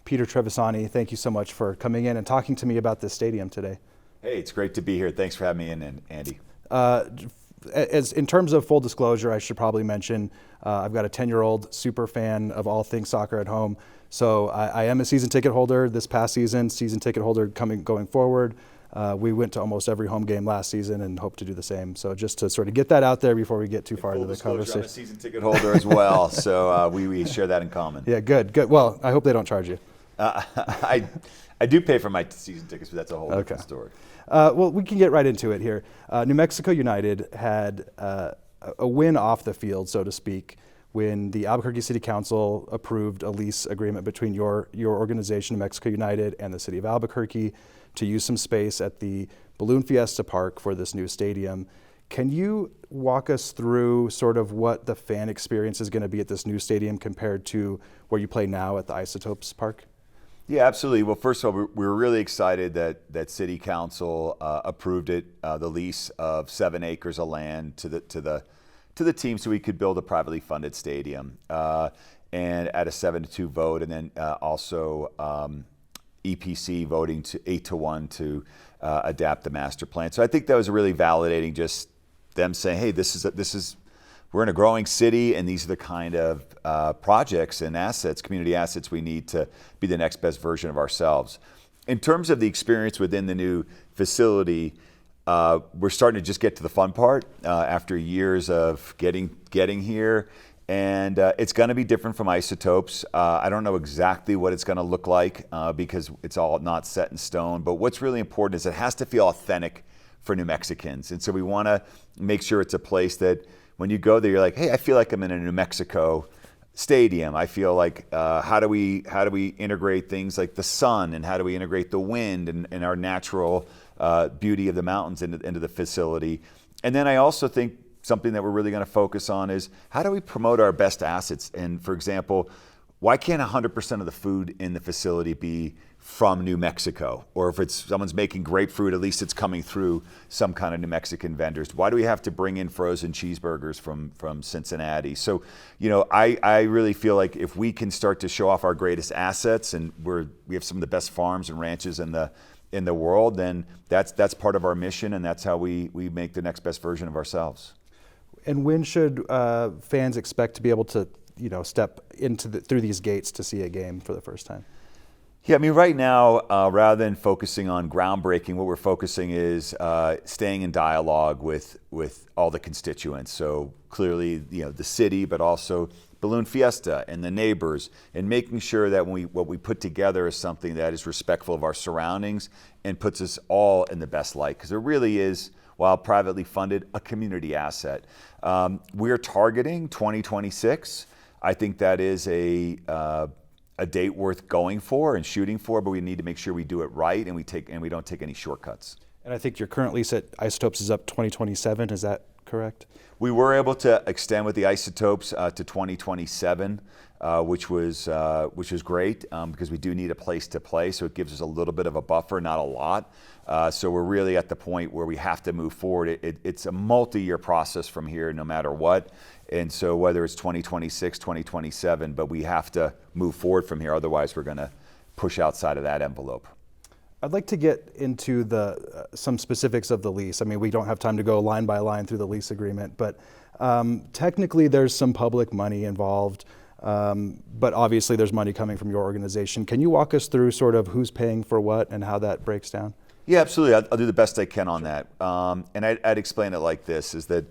Peter Trevisani, thank you so much for coming in and talking to me about this stadium today. Hey, it's great to be here. Thanks for having me in, Andy. As in terms of full disclosure, I should probably mention I've got a 10-year-old super fan of all things soccer at home. So I am a season ticket holder this past season, season ticket holder going forward. We went to almost every home game last season and hope to do the same. So just to sort of get that out there before we get too far into the conversation. I'm a season ticket holder as well, so we share that in common. Yeah, good. Well, I hope they don't charge you. I do pay for my season tickets, but that's a whole different story. Well, we can get right into it here. New Mexico United had a win off the field, so to speak, when the Albuquerque City Council approved a lease agreement between your organization, New Mexico United, and the city of Albuquerque to use some space at the Balloon Fiesta Park for this new stadium. Can you walk us through sort of what the fan experience is going to be at this new stadium compared to where you play now at the Isotopes Park? Yeah, absolutely. Well, first of all, we were really excited that City Council approved it, the lease of 7 acres of land to the team, so we could build a privately funded stadium, and at a 7-2 vote, and then also EPC voting to 8-1 to adapt the master plan. So I think that was really validating, just them saying, "Hey, this is we're in a growing city, and these are the kind of projects and assets, community assets, we need to be the next best version of ourselves." In terms of the experience within the new facility, we're starting to just get to the fun part after years of getting here, and it's going to be different from Isotopes. I don't know exactly what it's going to look like because it's all not set in stone, but what's really important is it has to feel authentic for New Mexicans, and so we want to make sure it's a place that when you go there, you're like, hey, I feel like I'm in a New Mexico stadium. I feel like how do we integrate things like the sun, and how do we integrate the wind and our natural beauty of the mountains into the facility? And then I also think something that we're really going to focus on is how do we promote our best assets? And for example, why can't 100% of the food in the facility be from New Mexico? Or if someone's making grapefruit, at least it's coming through some kind of New Mexican vendors. Why do we have to bring in frozen cheeseburgers from Cincinnati? So, I really feel like if we can start to show off our greatest assets, and we have some of the best farms and ranches in the world, then that's part of our mission, and that's how we make the next best version of ourselves. And when should fans expect to be able to step through these gates to see a game for the first time? Yeah, I mean, right now, rather than focusing on groundbreaking, what we're focusing is staying in dialogue with all the constituents. So clearly, the city, but also Balloon Fiesta and the neighbors, and making sure that what we put together is something that is respectful of our surroundings and puts us all in the best light. Because it really is, while privately funded, a community asset. We're targeting 2026. I think that is a date worth going for and shooting for, but we need to make sure we do it right, and we don't take any shortcuts. And I think your current lease at Isotopes is up 2027. Is that correct? We were able to extend with the Isotopes to 2027, which was great because we do need a place to play, so it gives us a little bit of a buffer, not a lot. So we're really at the point where we have to move forward. It's a multi-year process from here, no matter what. And so whether it's 2026, 2027, but we have to move forward from here. Otherwise, we're going to push outside of that envelope. I'd like to get into some specifics of the lease. I mean, we don't have time to go line by line through the lease agreement, but technically there's some public money involved, but obviously there's money coming from your organization. Can you walk us through sort of who's paying for what and how that breaks down? Yeah, absolutely. I'll do the best I can on that. And I'd explain it like this, is that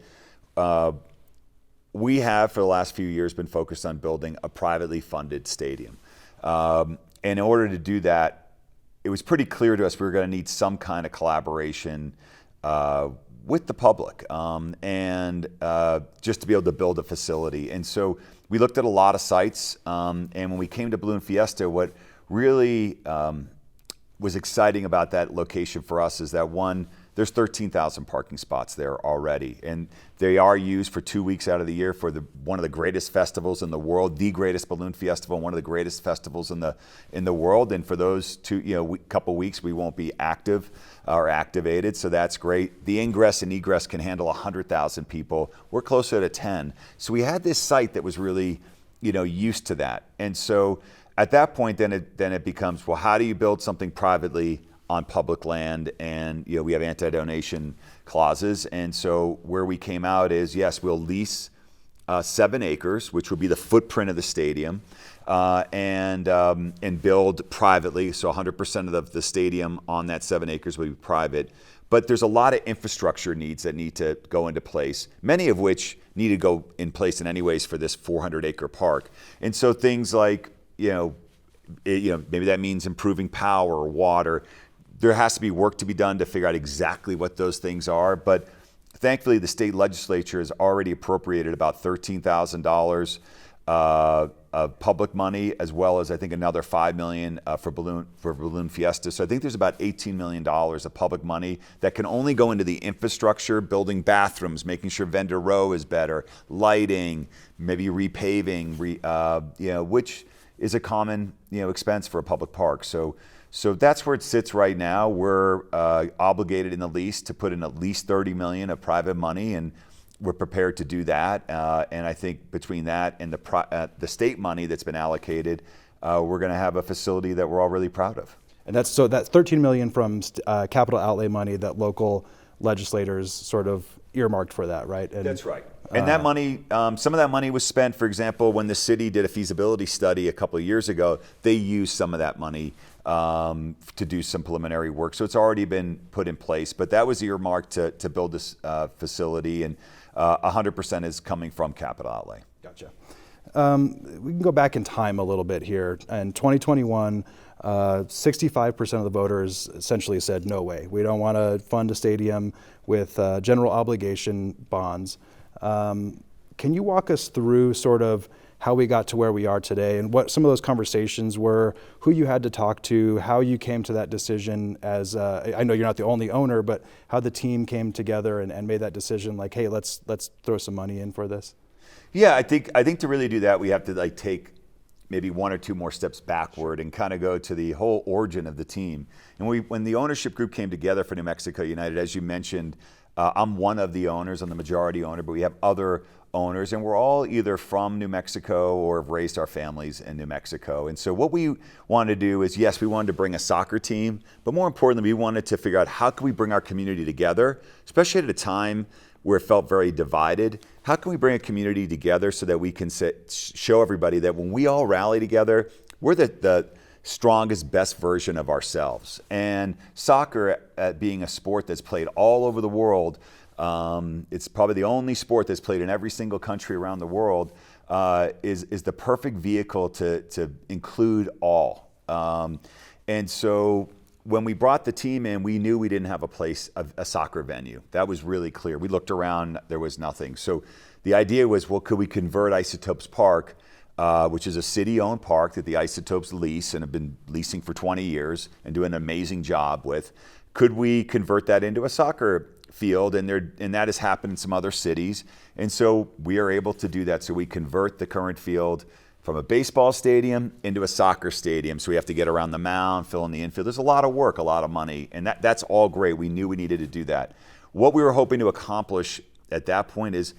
we have, for the last few years, been focused on building a privately funded stadium. And in order to do that, it was pretty clear to us we were going to need some kind of collaboration with the public and just to be able to build a facility. And so we looked at a lot of sites. And when we came to Balloon Fiesta, what really was exciting about that location for us is that, one, there's 13,000 parking spots there already, and they are used for 2 weeks out of the year for one of the greatest festivals in the world, the greatest Balloon Festival, one of the greatest festivals in the world. And for those couple weeks, we won't be active or activated, so that's great. The ingress and egress can handle 100,000 people. We're closer to 10, so we had this site that was really used to that. And so At that point, then it becomes, well, how do you build something privately on public land? And we have anti-donation clauses, and so where we came out is, yes, we'll lease 7 acres, which will be the footprint of the stadium, and build privately. So 100% of the stadium on that 7 acres will be private. But there's a lot of infrastructure needs that need to go into place, many of which need to go in place in any ways for this 400-acre park. And so things like, maybe that means improving power, water. There has to be work to be done to figure out exactly what those things are. But thankfully, the state legislature has already appropriated about $13,000 of public money, as well as I think another $5 million for Balloon Fiesta. So I think there's about $18 million of public money that can only go into the infrastructure, building bathrooms, making sure vendor row is better, lighting, maybe repaving, which is a common expense for a public park. So that's where it sits right now. We're obligated in the lease to put in at least $30 million of private money, and we're prepared to do that. And I think between that and the state money that's been allocated, we're going to have a facility that we're all really proud of. And that's $13 million from capital outlay money that local legislators sort of earmarked for that, right? And, that's right. And that money, some of that money was spent, for example, when the city did a feasibility study a couple of years ago, they used some of that money to do some preliminary work. So it's already been put in place, but that was earmarked to build this facility, and 100% is coming from capital outlay. Gotcha. We can go back in time a little bit here. In 2021, 65% of the voters essentially said, no way, we don't want to fund a stadium with general obligation bonds. Can you walk us through sort of how we got to where we are today and what some of those conversations were, who you had to talk to, how you came to that decision as, I know you're not the only owner, but how the team came together and made that decision like, hey, let's throw some money in for this? Yeah, I think to really do that, we have to take maybe one or two more steps backward and kind of go to the whole origin of the team. And when the ownership group came together for New Mexico United, as you mentioned, I'm one of the owners, I'm the majority owner, but we have other owners, and we're all either from New Mexico or have raised our families in New Mexico. And so what we wanted to do is, yes, we wanted to bring a soccer team, but more importantly, we wanted to figure out how can we bring our community together, especially at a time where it felt very divided. How can we bring a community together so that we can show everybody that when we all rally together, we're the strongest, best version of ourselves. And soccer, being a sport that's played all over the world, it's probably the only sport that's played in every single country around the world, is the perfect vehicle to include all. And so when we brought the team in, we knew we didn't have a soccer venue. That was really clear. We looked around, there was nothing. So the idea was, well, could we convert Isotopes Park, which is a city-owned park that the Isotopes lease and have been leasing for 20 years and do an amazing job with. Could we convert that into a soccer field? And that has happened in some other cities. And so we are able to do that. So we convert the current field from a baseball stadium into a soccer stadium. So we have to get around the mound, fill in the infield. There's a lot of work, a lot of money, and that's all great. We knew we needed to do that. What we were hoping to accomplish at that point is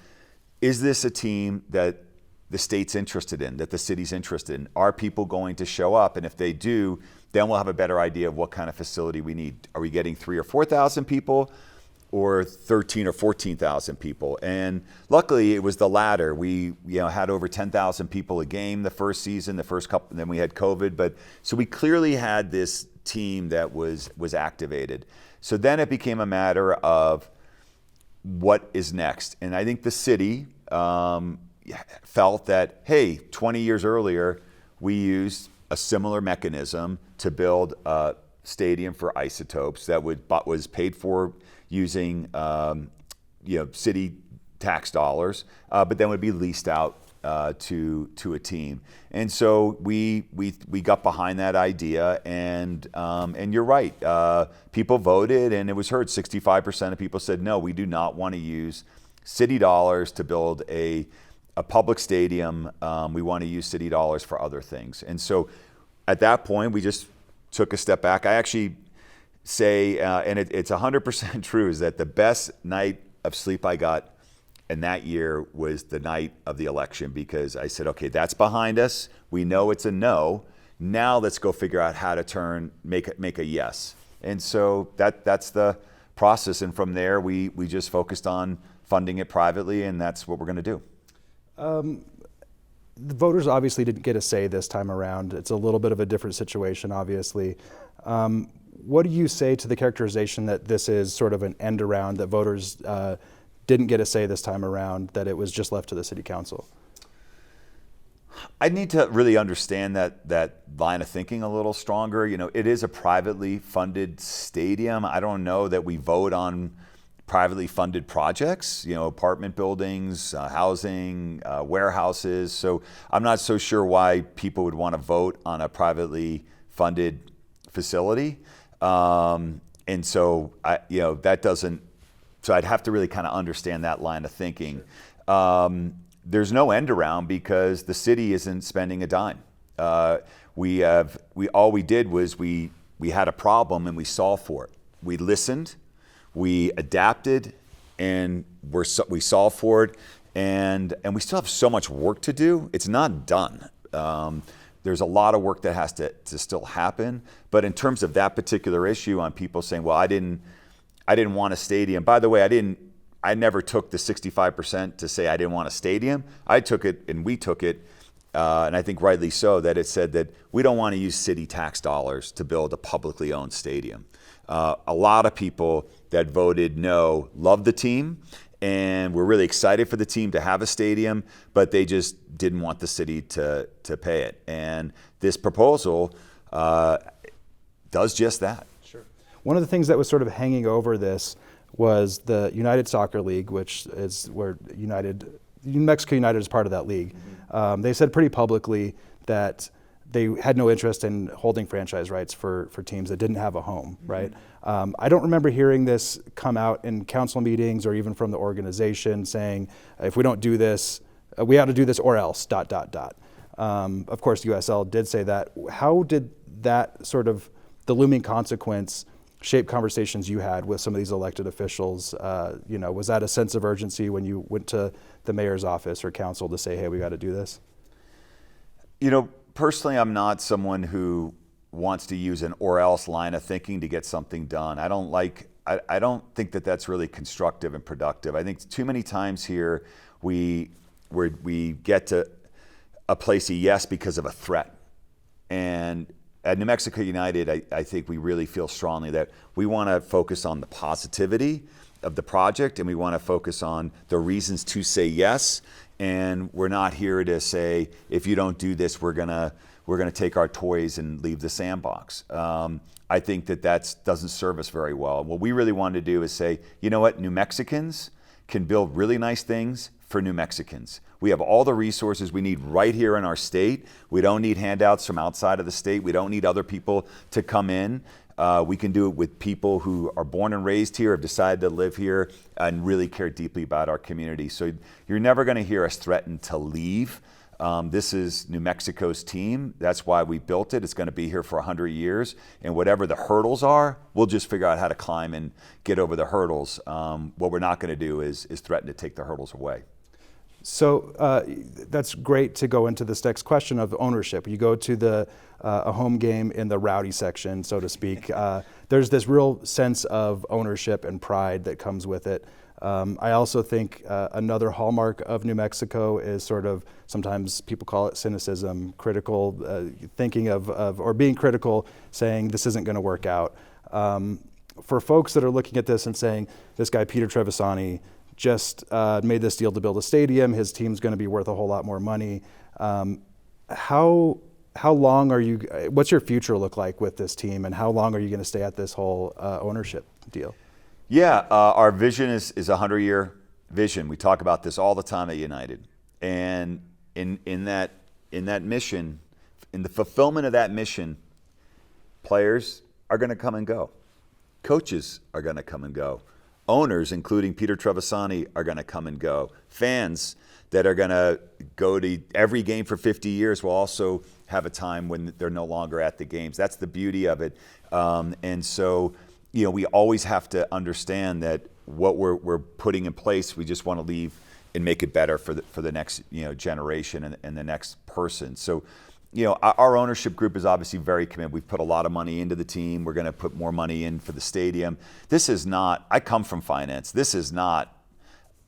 this a team that the state's interested in, that the city's interested in? Are people going to show up? And if they do, then we'll have a better idea of what kind of facility we need. Are we getting 3,000 or 4,000 people, or 13,000 or 14,000 people? And luckily, it was the latter. We had over 10,000 people a game the first season, the first couple, and then we had COVID. But so we clearly had this team that was activated. So then it became a matter of what is next. And I think the city felt that, hey, 20 years earlier, we used a similar mechanism to build a stadium for Isotopes that was paid for using city tax dollars, but then would be leased out to a team. And so we got behind that idea, and you're right. People voted, and it was heard. 65% of people said, no, we do not want to use city dollars to build a public stadium. We want to use city dollars for other things. And so at that point, we just took a step back. I actually say, and it's 100% true, is that the best night of sleep I got in that year was the night of the election, because I said, okay, that's behind us. We know it's a no. Now let's go figure out how to make a yes. And so that's the process. And from there, we just focused on funding it privately, and that's what we're going to do. The voters obviously didn't get a say this time around. It's a little bit of a different situation, obviously. What do you say to the characterization that this is sort of an end around, that voters didn't get a say this time around, that it was just left to the city council? I need to really understand that line of thinking a little stronger. You know, it is a privately funded stadium. I don't know that we vote on privately funded projects, you know, apartment buildings, housing, warehouses. So I'm not so sure why people would want to vote on a privately funded facility. And so that doesn't, so I'd have to really kind of understand that line of thinking. There's no end around because the city isn't spending a dime. All we did was we had a problem and we solved for it. We listened, we adapted, and we solved for it. And we still have so much work to do. It's not done. There's a lot of work that has to still happen. But in terms of that particular issue, on people saying, well, I didn't want a stadium. By the way, I never took the 65% to say I didn't want a stadium. I took it, and we took it, and I think rightly so, that it said that we don't want to use city tax dollars to build a publicly owned stadium. A lot of people that voted no loved the team, and we're really excited for the team to have a stadium, but they just didn't want the city to pay it. And this proposal does just that. Sure. One of the things that was sort of hanging over this was the United Soccer League, which is where New Mexico United is part of that league. Mm-hmm. They said pretty publicly that they had no interest in holding franchise rights for teams that didn't have a home, mm-hmm. right? I don't remember hearing this come out in council meetings or even from the organization saying, if we don't do this, we ought to do this or else, ... Of course, USL did say that. How did that sort of, the looming consequence, shape conversations you had with some of these elected officials? Was that a sense of urgency when you went to the mayor's office or council to say, hey, we got to do this? Personally, I'm not someone who wants to use an or else line of thinking to get something done. I don't think that that's really constructive and productive. I think too many times here we get to a place of yes because of a threat. And at New Mexico United, I think we really feel strongly that we want to focus on the positivity of the project, and we want to focus on the reasons to say yes. And we're not here to say, if you don't do this, we're gonna take our toys and leave the sandbox. I think that doesn't serve us very well. What we really want to do is say, you know what, New Mexicans can build really nice things for New Mexicans. We have all the resources we need right here in our state. We don't need handouts from outside of the state. We don't need other people to come in. We can do it with people who are born and raised here, have decided to live here, and really care deeply about our community. So you're never going to hear us threaten to leave. This is New Mexico's team. That's why we built it. It's going to be here for 100 years. And whatever the hurdles are, we'll just figure out how to climb and get over the hurdles. What we're not going to do is threaten to take the hurdles away. So that's great to go into this next question of ownership. You go to a home game in the rowdy section, so to speak. There's this real sense of ownership and pride that comes with it. I also think another hallmark of New Mexico is sort of, sometimes people call it cynicism, critical thinking of or being critical, saying this isn't going to work out. For folks that are looking at this and saying, this guy Peter Trevisani just made this deal to build a stadium, his team's going to be worth a whole lot more money. How long are you, what's your future look like with this team, and how long are you going to stay at this whole ownership deal? Yeah, our vision is a 100-year vision. We talk about this all the time at United. And in that mission, in the fulfillment of that mission, players are going to come and go. Coaches are going to come and go. Owners, including Peter Trevisani, are going to come and go. Fans that are going to go to every game for 50 years will also have a time when they're no longer at the games. That's the beauty of it. And so, we always have to understand that what we're putting in place, we just want to leave and make it better for the next generation and the next person. So, our ownership group is obviously very committed. We've put a lot of money into the team. We're going to put more money in for the stadium. This is not, I come from finance. This is not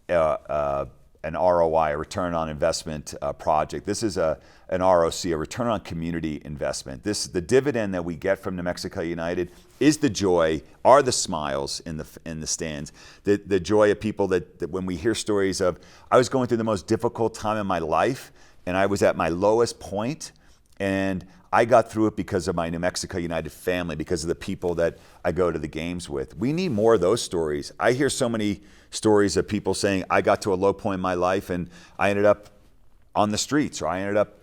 an ROI, a return on investment project. This is an ROC, a return on community investment. The dividend that we get from New Mexico United is the joy, are the smiles in the stands, the joy of people that when we hear stories of, I was going through the most difficult time in my life and I was at my lowest point, and I got through it because of my New Mexico United family, because of the people that I go to the games with. We need more of those stories. I hear so many stories of people saying, I got to a low point in my life and I ended up on the streets, or I ended up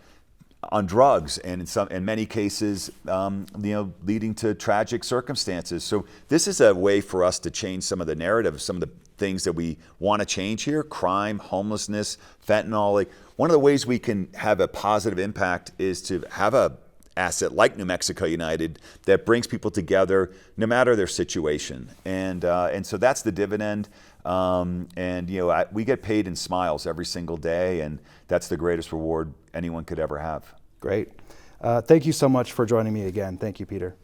on drugs, and in many cases, leading to tragic circumstances. So this is a way for us to change some of the narrative, some of the things that we want to change here: crime, homelessness, fentanyl. Like, one of the ways we can have a positive impact is to have a asset like New Mexico United that brings people together no matter their situation. And so that's the dividend. We get paid in smiles every single day, and that's the greatest reward anyone could ever have. Great. Thank you so much for joining me again. Thank you, Peter.